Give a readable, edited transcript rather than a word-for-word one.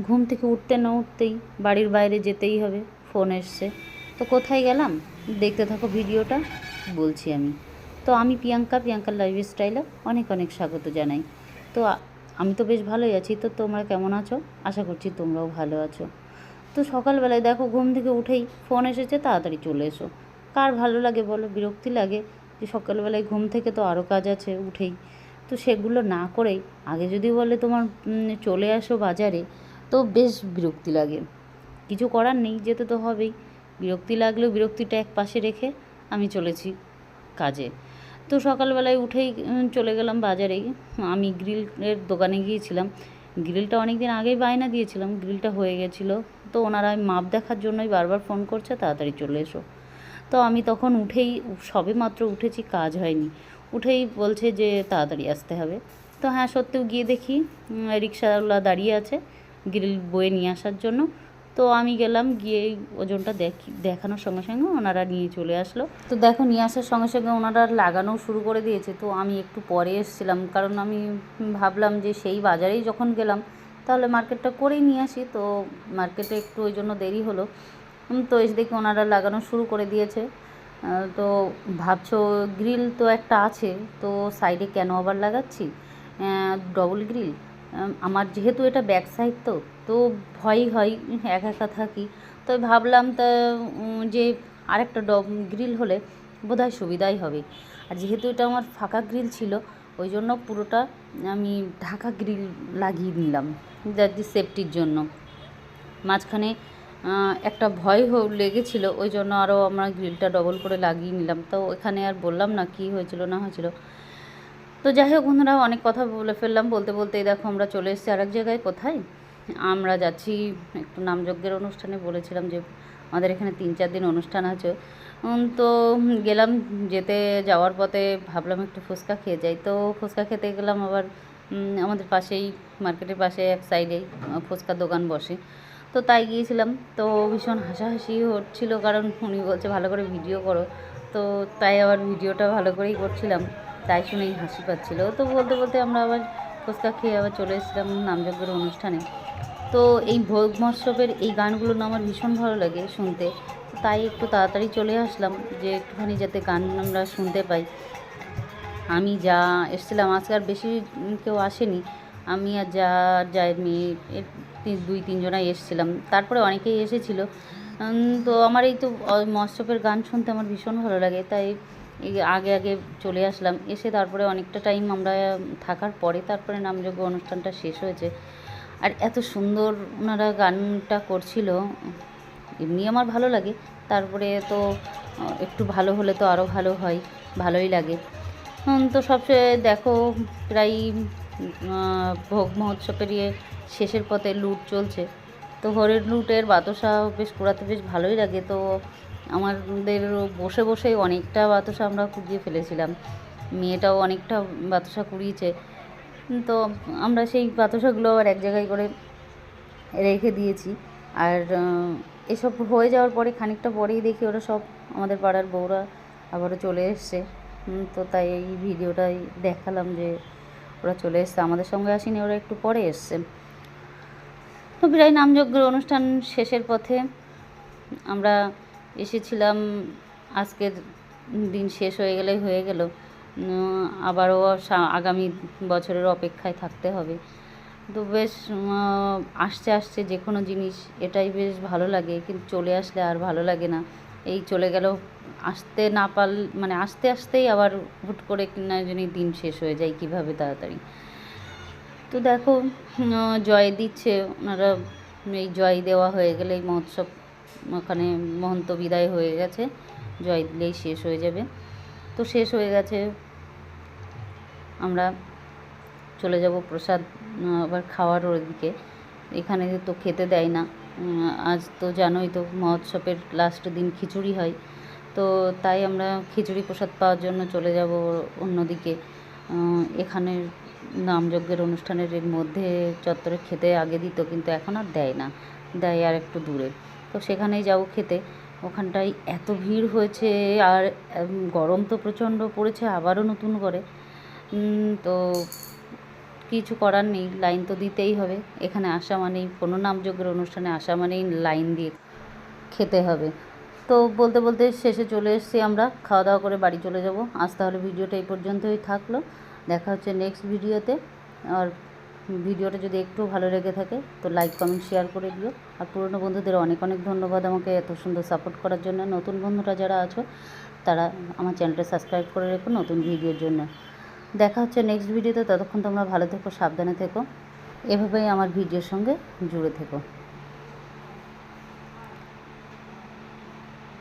ঘুম থেকে উঠতে না উঠতেই বাড়ির বাইরে যেতেই হবে, ফোন এসছে। তো কোথায় গেলাম দেখতে থাকো ভিডিওটা, বলছি আমি। তো আমি প্রিয়াঙ্কার লাইফস্টাইলে অনেক অনেক স্বাগত জানাই। তো আমি তো বেশ ভালোই আছি। তো তোমরা কেমন আছো? আশা করছি তোমরাও ভালো আছো। তো সকালবেলায় দেখো ঘুম থেকে উঠেই ফোন এসেছে, তাড়াতাড়ি চলে এসো। কার ভালো লাগে বলো? বিরক্তি লাগে যে সকালবেলায় ঘুম থেকে তো আরও কাজ আছে উঠেই, তো সেগুলো না করেই আগে যদি বলে তোমার চলে আসো বাজারে, তো বেশ বিরক্তি লাগে। কিছু করার নেই, যেতে তো হবেই। বিরক্তি লাগলেও বিরক্তিটা এক পাশে রেখে আমি চলেছি কাজে। তো সকালবেলায় উঠেই চলে গেলাম বাজারেই। আমি গ্রিলের দোকানে গিয়েছিলাম। গ্রিলটা অনেক দিন আগেই বায়না দিয়েছিলাম, গ্রিলটা হয়ে গেছিলো। তো ওনারা মাপ দেখার জন্যই বারবার ফোন করছে, তাড়াতাড়ি চলে এসো। তো আমি তখন উঠেই, সবে মাত্র উঠেছি, কাজ হয়নি, উঠেই বলছে যে তাড়াতাড়ি আসতে হবে। তো হ্যাঁ, সত্যিও গিয়ে দেখি রিক্সাওয়ালা দাঁড়িয়ে আছে গ্রিল বয়ে নিয়ে আসার জন্য। তো আমি গেলাম, গিয়ে ওজনটা দেখানোর সঙ্গে সঙ্গে ওনারা নিয়ে চলে আসলো। তো দেখো, নিয়ে আসার সঙ্গে সঙ্গে ওনারা লাগানোও শুরু করে দিয়েছে। তো আমি একটু পরে এসেছিলাম, কারণ আমি ভাবলাম যে সেই বাজারেই যখন গেলাম তাহলে মার্কেটটা করেই নিয়ে আসি। তো মার্কেটে একটু ওই জন্য দেরি হলো। তো এসে দেখি ওনারা লাগানো শুরু করে দিয়েছে। তো ভাবছো গ্রিল তো একটা আছে, তো সাইডে কেন আবার লাগাচ্ছি ডবল গ্রিল? আমার যেহেতু এটা ব্যাক সাইড, তো তো ভয়ই হয়, একা একা থাকি। তো ভাবলাম তা যে আরেকটা গ্রিল হলে বোধহয় সুবিধাই হবে। আর যেহেতু এটা আমার ফাঁকা গ্রিল ছিল, ওই জন্য পুরোটা আমি ঢাকা গ্রিল লাগিয়ে নিলাম, যার সেফটির জন্য। মাঝখানে একটা ভয় লেগেছিল, ওই জন্য আরও আমরা গ্রিলটা ডবল করে লাগিয়ে নিলাম। তো এখানে আর বললাম না কী হয়েছিল না হয়েছিল। তো যাই হোক বন্ধুরা, অনেক কথা বলে ফেললাম। বলতে বলতেই দেখো আমরা চলে এসেছি আরেক জায়গায়। কোথায় আমরা যাচ্ছি? একটু নামযজ্ঞের অনুষ্ঠানে। বলেছিলাম যে আমাদের এখানে 3-4 দিন অনুষ্ঠান আছে। তো গেলাম, যাওয়ার পথে ভাবলাম একটু ফুচকা খেয়ে যাই। তো ফুচকা খেতে গেলাম আবার আমাদের পাশেই, মার্কেটের পাশে এক সাইডেই ফুচকার দোকান বসে। তো তাই গিয়েছিলাম। তো ভীষণ হাসাহাসি হচ্ছিল, কারণ উনি বলছে ভালো করে ভিডিও করো। তো তাই আবার ভিডিওটা ভালো করেই করছিলাম, তাই শুনেই হাসি পাচ্ছিল। তো বলতে বলতে আমরা আবার ফুচকা খেয়ে আবার চলে এসেছিলাম নামযজ্ঞের অনুষ্ঠানে। তো এই ভোগ মহোৎসবের এই গানগুলো না আমার ভীষণ ভালো লাগে শুনতে। তাই একটু তাড়াতাড়ি চলে আসলাম, যে একটুখানি যাতে গান আমরা শুনতে পাই। আমি যা এসেছিলাম, আজকে আর বেশি কেউ আসেনি, আমি আর জায়ের মেয়ে 2-3 জনাই এসেছিলাম। তারপরে অনেকেই এসেছিলো। তো আমার এই তো মহোৎসবের গান শুনতে আমার ভীষণ ভালো লাগে, তাই আগে আগে চলে আসলাম। এসে তারপরে অনেকটা টাইম আমরা থাকার পরে তারপরে নামযজ্ঞ অনুষ্ঠানটা শেষ হয়েছে। আর এত সুন্দর ওনারা গানটা করছিল, এমনি আমার ভালো লাগে, তারপরে তো একটু ভালো হলে তো আরও ভালো হয়, ভালোই লাগে। তো সবচেয়ে দেখো প্রায় ভোগ মহোৎসবের শেষের পথে লুট চলছে। তো হরের লুটের বাতাসা বেশ কুড়াতে বেশ ভালোই লাগে। তো আমাদের বসে বসেই অনেকটা বাতাসা আমরা কুড়িয়ে ফেলেছিলাম, মেয়েটাও অনেকটা বাতাসা কুড়িয়েছে। তো আমরা সেই বাতাসাগুলো আবার এক জায়গায় করে রেখে দিয়েছি। আর এসব হয়ে যাওয়ার পরে খানিকটা পরেই দেখি ওরা সব, আমাদের পাড়ার বউরা আবারও চলে এসছে। তো তাই এই ভিডিওটাই দেখালাম যে ওরা চলে এসছে, আমাদের সঙ্গে আসেনি, ওরা একটু পরে এসছে। তো প্রায় নামযজ্ঞের অনুষ্ঠান শেষের পথে আমরা এসেছিলাম। আজকের দিন শেষ হয়ে গেল, আবারও আগামী বছরের অপেক্ষায় থাকতে হবে। তো বেশ আসতে আসতে যে কোনো জিনিস এটাই বেশ ভালো লাগে, কিন্তু চলে আসলে আর ভালো লাগে না। এই চলে গেল, আসতে না মানে আসতে আসতেই আবার হুট করে কিনা জানি দিন শেষ হয়ে যায় কীভাবে তাড়াতাড়ি। তো দেখো জয় দিচ্ছে ওনারা, এই জয় দেওয়া হয়ে গেলে এই মহোৎসব, ওখানে মহন্ত বিদায় হয়ে গেছে, জয় দিলেই শেষ হয়ে যাবে। তো শেষ হয়ে গেছে, আমরা চলে যাব প্রসাদ আবার খাওয়ার ওদিকে। এখানে তো খেতে দেয় না, আজ তো জানোই তো মহোৎসবের লাস্ট দিন খিচুড়ি হয়। তো তাই আমরা খিচুড়ি প্রসাদ পাওয়ার জন্য চলে যাব অন্যদিকে। এখানে নামযজ্ঞের অনুষ্ঠানের এর মধ্যে চত্বরে খেতে আগে দিত, কিন্তু এখন আর দেয় না, দেয় আর একটু দূরে। তো সেখানেই যাব খেতে। ওখানটায় এত ভিড় হয়েছে, আর গরম তো প্রচণ্ড পড়েছে আবারও নতুন করে। তো কিছু করার নেই, লাইন তো দিতেই হবে। এখানে আসা মানেই, কোনো নামযজ্ঞের অনুষ্ঠানে আসা মানেই লাইন দিয়ে খেতে হবে। তো বলতে বলতে শেষে চলে এসেছি আমরা, খাওয়া দাওয়া করে বাড়ি চলে যাব। আজ তাহলে ভিডিওটা এই পর্যন্তই থাকলো, দেখা হচ্ছে নেক্সট ভিডিওতে। আর ভিডিওটা যদি একটু ভালো লেগে থাকে তো লাইক কমেন্ট শেয়ার করে দিও। আর পুরনো বন্ধুদের অনেক অনেক ধন্যবাদ আমাকে এত সুন্দর সাপোর্ট করার জন্য। নতুন বন্ধুরা যারা আছো তারা আমার চ্যানেলটা সাবস্ক্রাইব করে রেখো নতুন ভিডিওর জন্য। দেখা হচ্ছে নেক্সট ভিডিওতে, ততক্ষণ তোমরা ভালো থেকো, সাবধানে থেকো, এভাবেই আমার ভিডিওর সঙ্গে জুড়ে থেকো।